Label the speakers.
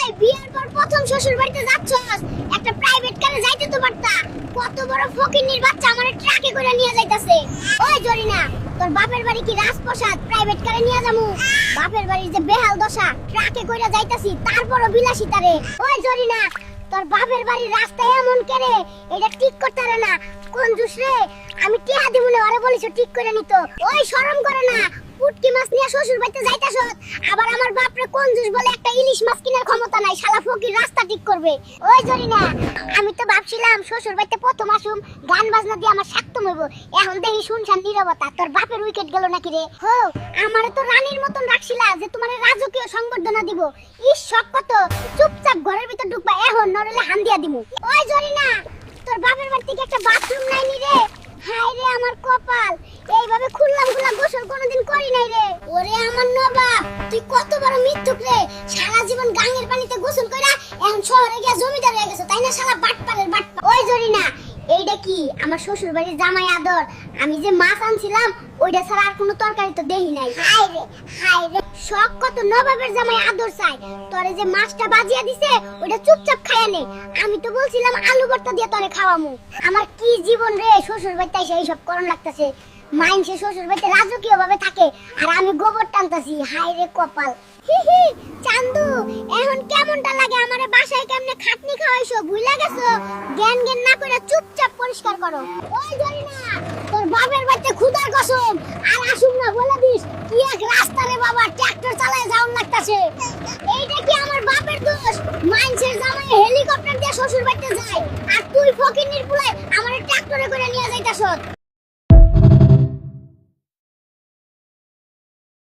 Speaker 1: এই বিয়ের পর প্রথম শ্বশুর বাড়িতে যাচ্ছস, একটা প্রাইভেট কারে যাইতে তো পারতা। কত বড় ফকিন্নির বাচ্চা আমারে ট্রাকে করে নিয়ে যাইতাছে। ওই জরিনা, তোর বাপের বাড়ি কি রাজপ্রাসাদ প্রাইভেট কারে নিয়ে যামু? বাপের বাড়ির যে বেহাল দশা, ট্রাকে কইরা যাইতাছি তারপরও বিলাসিতারে। ওই জরিনা, তোর বাপের বাড়ির রাস্তায় এমন করে, এটা ঠিক করতে পারে না। কোন জুস রে, আমি টিহা দিমুনে আরে বলিস ঠিক করে নিত। ওই শরম করে না, পুটকি মাছ নিয়ে শ্বশুর বাড়িতে যাইতাছস, আবার আমার বাপরে কোন জুস বলে একটা ইলিশ মাছ কেনার ক্ষমতা নাই। শালা ফকির রাস্তা ঠিক করবে। ওই জরিনা, আমি তো ভাবছিলাম শ্বশুর বাড়িতে প্রথম আসুম, গান বাজনা দিয়ে আমার সাক্তম হইব। এখন দেখি শুনশান নীরবতা। তোর বাপের উইকেট গেল নাকি রে? হো, আমারে তো রানীর মতন রাখছিলা যে তোমার রাজকীয় সংবর্ধনা দিব। ইস শখ কত, চুপচাপ ঘরের ভিতর ঢুকবা, এখন নরলে হান দিয়া দিমু। ওই জরিনা, তোর বাপের বাড়ি থেকে একটা বাথরুম নাই নি রে? হায় রে আমার কপাল, এইভাবে খুললাম খুলা গোসল কোনোদিন করি নাই রে। ওরে আমার নবাব, তুই কত বড় মিথ্যুক রে। সারা জীবন গাঙ্গের পানিতে গোসল কইরা এখন শহরে গিয়া জমিদার হয়ে গেছে, তাই না? শালা বাটপারের বাটপা। ওই জরিনা, এইটা কি আমার শ্বশুর বাড়ির জামাই আদর? আমি যে মাছ আনছিলাম ওইটা ছাড়া আর কোনো তরকারি তো দেই নাই। হায় রে হায় রে, শখ কত নবাবের জামাই আদর চাই। তোরে যে মাছটা বাজিয়া দিছে ওইটা চুপচাপ খাইয়া নে। আমি তো বলছিলাম আলু ভর্তা দিয়ে তোরে খাওয়ামু। আমার কি জীবন রে, শ্বশুর বাড়িতে এসে এইসব করণ লাগতেছে। মাইনসে শ্বশুর বাড়িতে রাজকীয় ভাবে থাকে আর আমি গোবর টানতাছি। হায় রে কপাল। হি হি, চান্দু, এখন কেমনটা লাগে? আমারে বাসায় কেমনে খাটনি খাওয়াইছো ভুইলা গেছো? জ্ঞান জ্ঞান না করে চুপচাপ পরিষ্কার করো। ওই জরিনা, তোর বাপের বাড়িতে খুদার কসম আর আসুম না বলে দিস। কি এক রাস্তা রে বাবা, ট্রাক্টর চালায় যাওন লাগতাছে। এইটা কি আমার বাপের দোষ? মাইনসের জামাই হেলিকপ্টার দিয়ে শ্বশুর বাড়িতে যায় আর তুই ফকিন্নির পুলাই আমারে ট্রাক্টরে করে নিয়ে যাইতাছস।